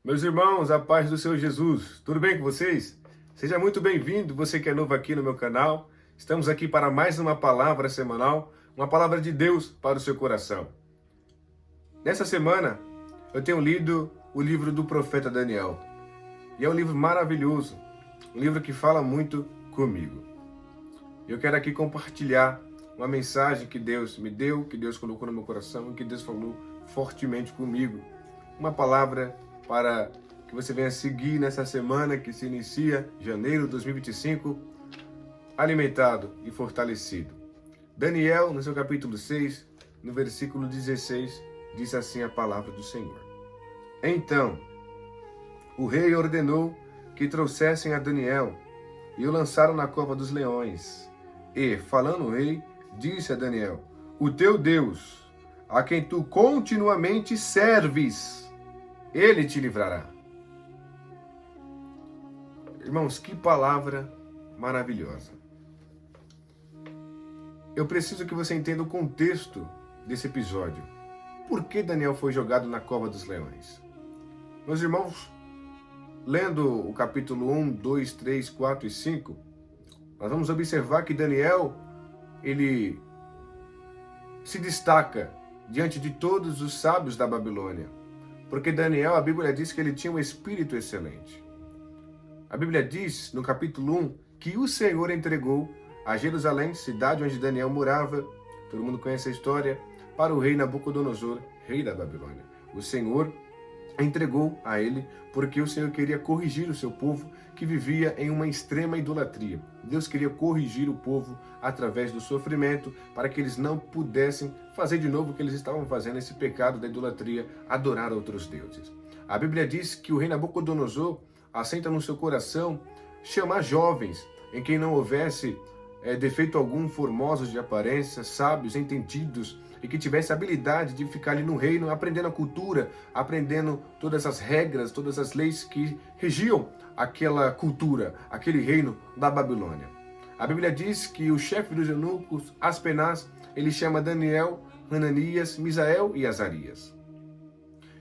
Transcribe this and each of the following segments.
Meus irmãos, a paz do Senhor Jesus, tudo bem com vocês? Seja muito bem-vindo, você que é novo aqui no meu canal. Estamos aqui para mais uma palavra semanal, uma palavra de Deus para o seu coração. Nessa semana, eu tenho lido o livro do profeta Daniel. E é um livro maravilhoso, um livro que fala muito comigo. Eu quero aqui compartilhar uma mensagem que Deus me deu, que Deus colocou no meu coração e que Deus falou fortemente comigo. Uma palavra para que você venha seguir nessa semana que se inicia, janeiro de 2025, alimentado e fortalecido. Daniel, no seu capítulo 6, no versículo 16, diz assim a palavra do Senhor. Então, o rei ordenou que trouxessem a Daniel e o lançaram na cova dos leões. E, falando o rei, disse a Daniel, o teu Deus, a quem tu continuamente serves, ele te livrará. Irmãos, que palavra maravilhosa. Eu preciso que você entenda o contexto desse episódio. Por que Daniel foi jogado na cova dos leões? Meus irmãos, lendo o capítulo 1, 2, 3, 4 e 5, nós vamos observar que Daniel, ele se destaca diante de todos os sábios da Babilônia. Porque Daniel, a Bíblia diz que ele tinha um espírito excelente. A Bíblia diz, no capítulo 1, que o Senhor entregou a Jerusalém, cidade onde Daniel morava, todo mundo conhece a história, para o rei Nabucodonosor, rei da Babilônia. O Senhor entregou a ele porque o Senhor queria corrigir o seu povo que vivia em uma extrema idolatria. Deus queria corrigir o povo através do sofrimento para que eles não pudessem fazer de novo o que eles estavam fazendo, esse pecado da idolatria, adorar outros deuses. A Bíblia diz que o rei Nabucodonosor assenta no seu coração chamar jovens em quem não houvesse defeito algum, formosos de aparência, sábios, entendidos, e que tivesse a habilidade de ficar ali no reino, aprendendo a cultura, aprendendo todas as regras, todas as leis que regiam aquela cultura, aquele reino da Babilônia. A Bíblia diz que o chefe dos eunucos, Aspenaz, ele chama Daniel, Hananias, Misael e Azarias.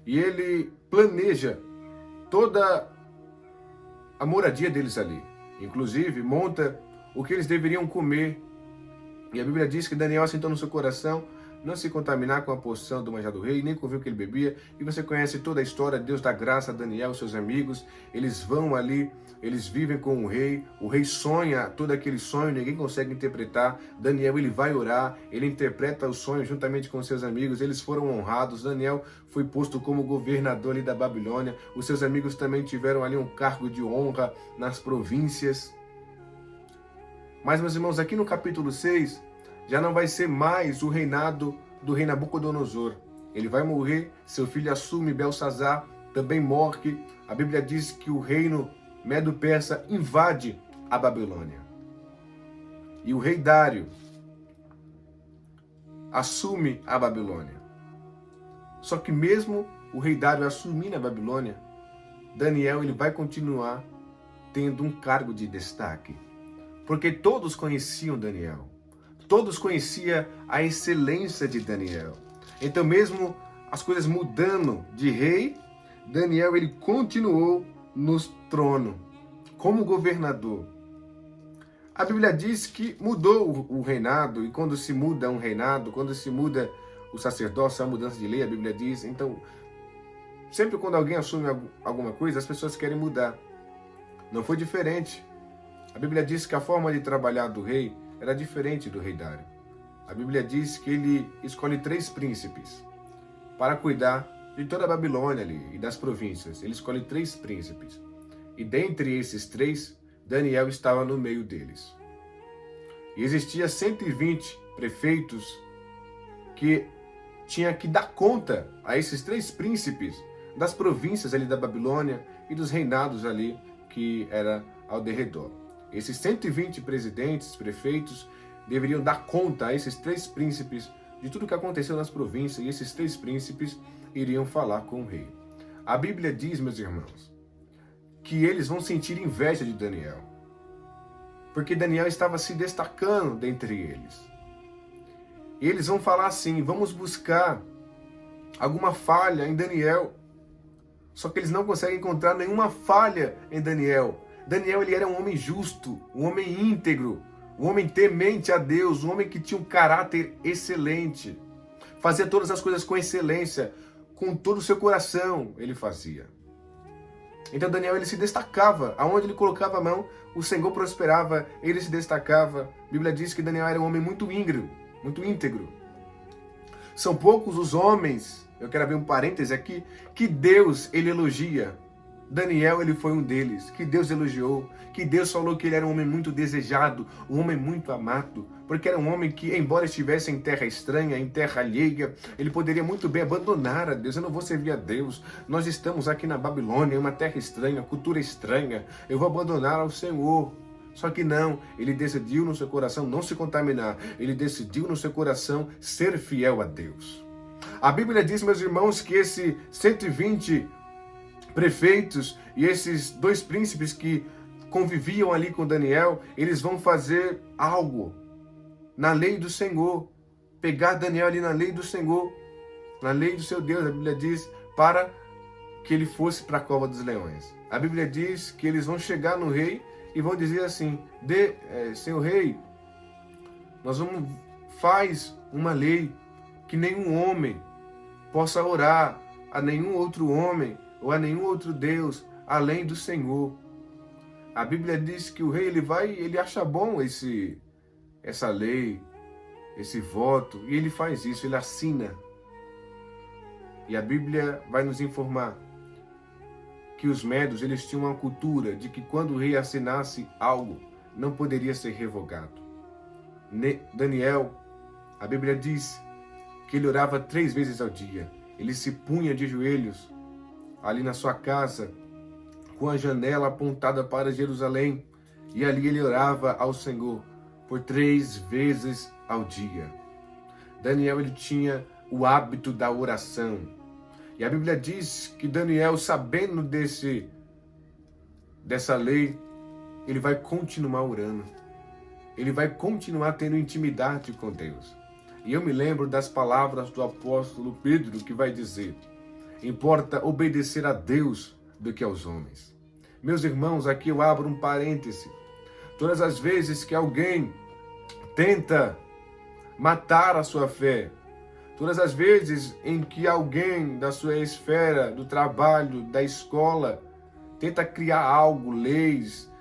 E ele planeja toda a moradia deles ali. Inclusive, monta o que eles deveriam comer. E a Bíblia diz que Daniel assentou no seu coração não se contaminar com a porção do manjar do rei, nem com o vinho que ele bebia. E você conhece toda a história, Deus dá graça a Daniel e seus amigos. Eles vão ali, eles vivem com o rei sonha todo aquele sonho, ninguém consegue interpretar. Daniel, ele vai orar, ele interpreta o sonho juntamente com seus amigos, eles foram honrados. Daniel foi posto como governador ali da Babilônia. Os seus amigos também tiveram ali um cargo de honra nas províncias. Mas, meus irmãos, aqui no capítulo 6, já não vai ser mais o reinado do rei Nabucodonosor. Ele vai morrer, seu filho assume, Belsazar também morre. A Bíblia diz que o reino Medo-Persa invade a Babilônia. E o rei Dário assume a Babilônia. Só que mesmo o rei Dário assumindo a Babilônia, Daniel ele vai continuar tendo um cargo de destaque. Porque todos conheciam Daniel. Todos conheciam a excelência de Daniel. Então, mesmo as coisas mudando de rei, Daniel ele continuou no trono, como governador. A Bíblia diz que mudou o reinado, e quando se muda um reinado, quando se muda o sacerdócio, a mudança de lei, a Bíblia diz. Então, sempre quando alguém assume alguma coisa, as pessoas querem mudar. Não foi diferente. A Bíblia diz que a forma de trabalhar do rei era diferente do rei Dário. A Bíblia diz que ele escolhe 3 príncipes para cuidar de toda a Babilônia ali e das províncias. Ele escolhe 3 príncipes. E dentre esses 3, Daniel estava no meio deles. E existia 120 prefeitos que tinha que dar conta a esses 3 príncipes das províncias ali da Babilônia e dos reinados ali que era ao derredor. Esses 120 presidentes, prefeitos, deveriam dar conta a esses 3 príncipes de tudo o que aconteceu nas províncias, e esses 3 príncipes iriam falar com o rei. A Bíblia diz, meus irmãos, que eles vão sentir inveja de Daniel, porque Daniel estava se destacando dentre eles. E eles vão falar assim, vamos buscar alguma falha em Daniel, Só que eles não conseguem encontrar nenhuma falha em Daniel. Daniel, ele era um homem justo, um homem íntegro, um homem temente a Deus, um homem que tinha um caráter excelente. Fazia todas as coisas com excelência, com todo o seu coração ele fazia. Então Daniel, ele se destacava. Aonde ele colocava a mão, o Senhor prosperava, ele se destacava. A Bíblia diz que Daniel era um homem muito íntegro. São poucos os homens, eu quero abrir um parêntese aqui, que Deus, ele elogia. Daniel, ele foi um deles, que Deus elogiou, que Deus falou que ele era um homem muito desejado, um homem muito amado, porque era um homem que, embora estivesse em terra estranha, em terra alheia, ele poderia muito bem abandonar a Deus. Eu não vou servir a Deus, nós estamos aqui na Babilônia, em uma terra estranha, cultura estranha, eu vou abandonar ao Senhor. Só que não, ele decidiu no seu coração não se contaminar, ele decidiu no seu coração ser fiel a Deus. A Bíblia diz, meus irmãos, que esses 120 prefeitos e esses 2 príncipes que conviviam ali com Daniel, eles vão fazer algo na lei do Senhor, pegar Daniel ali na lei do Senhor, na lei do seu Deus, a Bíblia diz, para que ele fosse para a cova dos leões. A Bíblia diz que eles vão chegar no rei e vão dizer assim, Senhor rei, faz uma lei que nenhum homem possa orar a nenhum outro homem ou a nenhum outro Deus além do Senhor. A Bíblia diz que o rei ele acha bom essa lei, esse voto, e ele faz isso, ele assina. E a Bíblia vai nos informar que os medos, eles tinham uma cultura de que quando o rei assinasse algo, não poderia ser revogado. Daniel, a Bíblia diz que ele orava 3 vezes ao dia. Ele se punha de joelhos ali na sua casa, com a janela apontada para Jerusalém, e ali ele orava ao Senhor por 3 vezes ao dia. Daniel, ele tinha o hábito da oração. E a Bíblia diz que Daniel, sabendo dessa lei, ele vai continuar orando. Ele vai continuar tendo intimidade com Deus. E eu me lembro das palavras do apóstolo Pedro, que vai dizer, importa obedecer a Deus do que aos homens. Meus irmãos, aqui eu abro um parêntese. Todas as vezes que alguém tenta matar a sua fé, todas as vezes em que alguém da sua esfera, do trabalho, da escola, tenta criar algo, leis,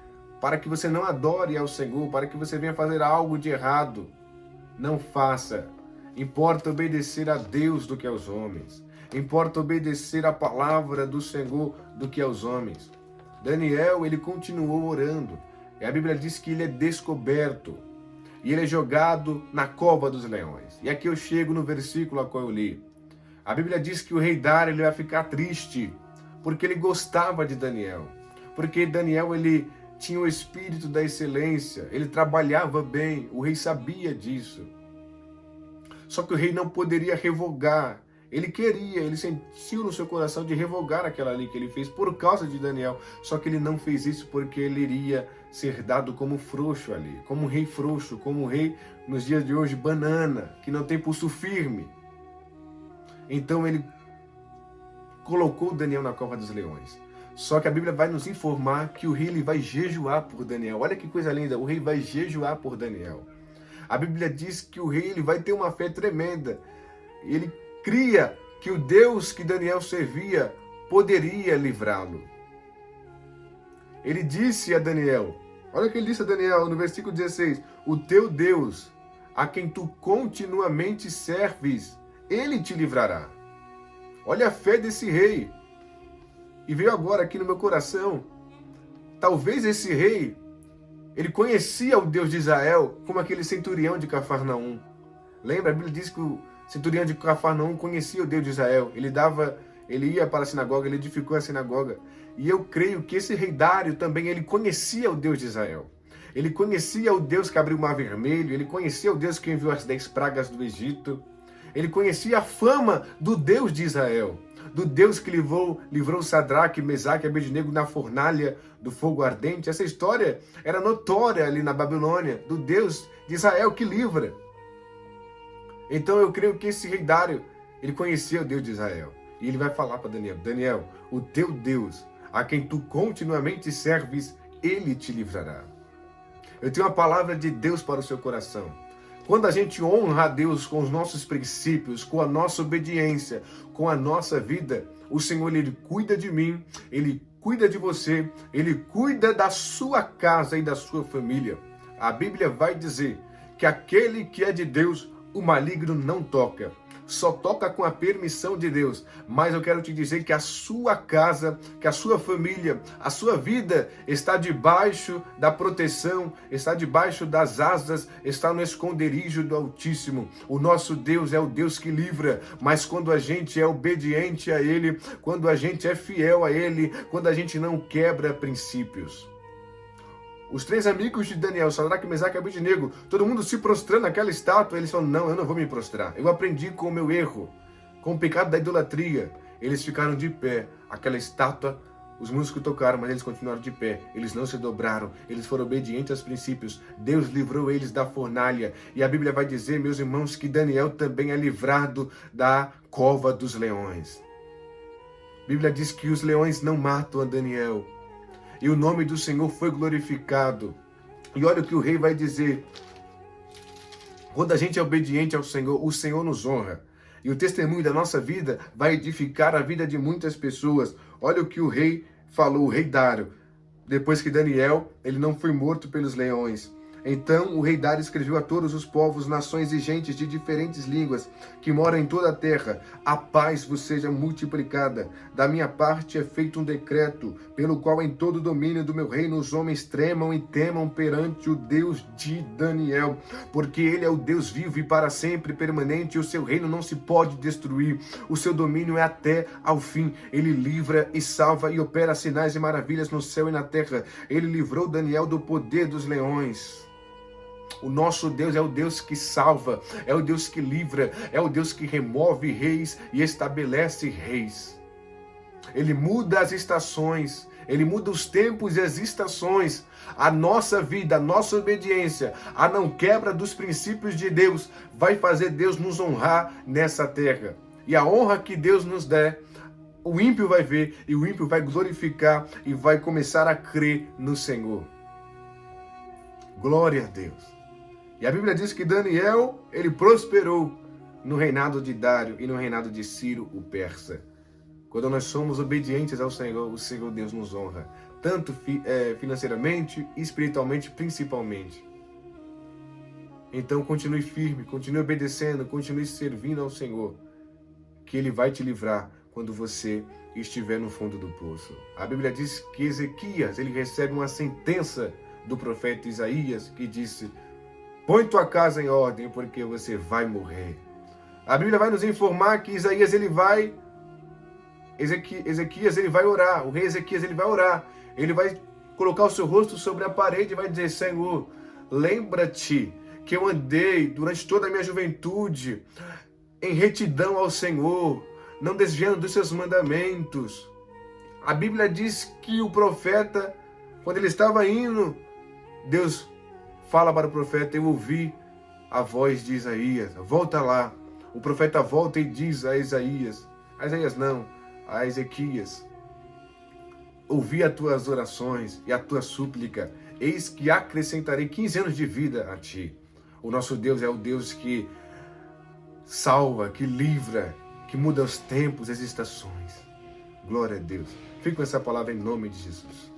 para que você não adore ao Senhor, para que você venha fazer algo de errado, não faça. Importa obedecer a Deus do que aos homens. Importa obedecer a palavra do Senhor do que aos homens. Daniel, ele continuou orando. E a Bíblia diz que ele é descoberto. E ele é jogado na cova dos leões. E aqui eu chego no versículo a qual eu li. A Bíblia diz que o rei Dário, ele vai ficar triste, porque ele gostava de Daniel. Porque Daniel, ele tinha o espírito da excelência, ele trabalhava bem, o rei sabia disso. Só que o rei não poderia revogar. Ele sentiu no seu coração de revogar aquela lei que ele fez por causa de Daniel. Só que ele não fez isso porque ele iria ser dado como frouxo ali, como um rei frouxo, como um rei nos dias de hoje banana, que não tem pulso firme. Então ele colocou Daniel na cova dos leões. Só que a Bíblia vai nos informar que o rei ele vai jejuar por Daniel. Olha que coisa linda, o rei vai jejuar por Daniel. A Bíblia diz que o rei ele vai ter uma fé tremenda. Ele cria que o Deus que Daniel servia poderia livrá-lo. Ele disse a Daniel, olha o que ele disse a Daniel no versículo 16, o teu Deus, a quem tu continuamente serves, ele te livrará. Olha a fé desse rei. E veio agora aqui no meu coração, talvez esse rei, ele conhecia o Deus de Israel como aquele centurião de Cafarnaum. Lembra? A Bíblia diz que o centurião de Cafarnaum conhecia o Deus de Israel. Ele ia para a sinagoga, ele edificou a sinagoga. E eu creio que esse rei Dário também, ele conhecia o Deus de Israel. Ele conhecia o Deus que abriu o Mar Vermelho, ele conhecia o Deus que enviou as 10 pragas do Egito. Ele conhecia a fama do Deus de Israel, do Deus que livrou Sadraque, Mesaque e Abednego na fornalha do fogo ardente. Essa história era notória ali na Babilônia, do Deus de Israel que livra. Então eu creio que esse rei Dário, ele conhecia o Deus de Israel. E ele vai falar para Daniel: Daniel, o teu Deus, a quem tu continuamente serves, ele te livrará. Eu tenho uma palavra de Deus para o seu coração. Quando a gente honra a Deus com os nossos princípios, com a nossa obediência, com a nossa vida, o Senhor, ele cuida de mim, ele cuida de você, ele cuida da sua casa e da sua família. A Bíblia vai dizer que aquele que é de Deus, o maligno não toca. Só toca com a permissão de Deus. Mas eu quero te dizer que a sua casa, que a sua família, a sua vida está debaixo da proteção, está debaixo das asas, está no esconderijo do Altíssimo. O nosso Deus é o Deus que livra, mas quando a gente é obediente a Ele, quando a gente é fiel a Ele, quando a gente não quebra princípios. Os 3 amigos de Daniel, Sadraque, Mesaque e Abednego, todo mundo se prostrando naquela estátua. Eles falam: não, eu não vou me prostrar. Eu aprendi com o meu erro, com o pecado da idolatria. Eles ficaram de pé. Aquela estátua, os músicos tocaram, mas eles continuaram de pé. Eles não se dobraram. Eles foram obedientes aos princípios. Deus livrou eles da fornalha. E a Bíblia vai dizer, meus irmãos, que Daniel também é livrado da cova dos leões. A Bíblia diz que os leões não matam a Daniel. E o nome do Senhor foi glorificado. E olha o que o rei vai dizer. Quando a gente é obediente ao Senhor, o Senhor nos honra. E o testemunho da nossa vida vai edificar a vida de muitas pessoas. Olha o que o rei falou, o rei Dário. Depois que Daniel, ele não foi morto pelos leões. Então o rei Dário escreveu a todos os povos, nações e gentes de diferentes línguas que moram em toda a terra: a paz vos seja multiplicada. Da minha parte é feito um decreto, pelo qual em todo o domínio do meu reino os homens tremam e temam perante o Deus de Daniel, porque ele é o Deus vivo e para sempre permanente, e o seu reino não se pode destruir. O seu domínio é até ao fim. Ele livra e salva e opera sinais e maravilhas no céu e na terra. Ele livrou Daniel do poder dos leões. O nosso Deus é o Deus que salva, é o Deus que livra, é o Deus que remove reis e estabelece reis. Ele muda as estações, ele muda os tempos e as estações. A nossa vida, a nossa obediência, a não quebra dos princípios de Deus vai fazer Deus nos honrar nessa terra. E a honra que Deus nos der, o ímpio vai ver e o ímpio vai glorificar e vai começar a crer no Senhor. Glória a Deus. E a Bíblia diz que Daniel, ele prosperou no reinado de Dário e no reinado de Ciro, o persa. Quando nós somos obedientes ao Senhor, o Senhor Deus nos honra, tanto financeiramente e espiritualmente, principalmente. Então continue firme, continue obedecendo, continue servindo ao Senhor, que Ele vai te livrar quando você estiver no fundo do poço. A Bíblia diz que Ezequias, ele recebe uma sentença do profeta Isaías, que disse: põe tua casa em ordem, porque você vai morrer. A Bíblia vai nos informar que Ezequias ele vai orar, o rei Ezequias ele vai orar, ele vai colocar o seu rosto sobre a parede e vai dizer: Senhor, lembra-te que eu andei durante toda a minha juventude em retidão ao Senhor, não desviando dos seus mandamentos. A Bíblia diz que o profeta, quando ele estava indo, Deus fala para o profeta: eu ouvi a voz de Isaías, volta lá. O profeta volta e diz a Isaías não, a Ezequias: ouvi as tuas orações e a tua súplica, eis que acrescentarei 15 anos de vida a ti. O nosso Deus é o Deus que salva, que livra, que muda os tempos, as estações. Glória a Deus. Fique com essa palavra em nome de Jesus.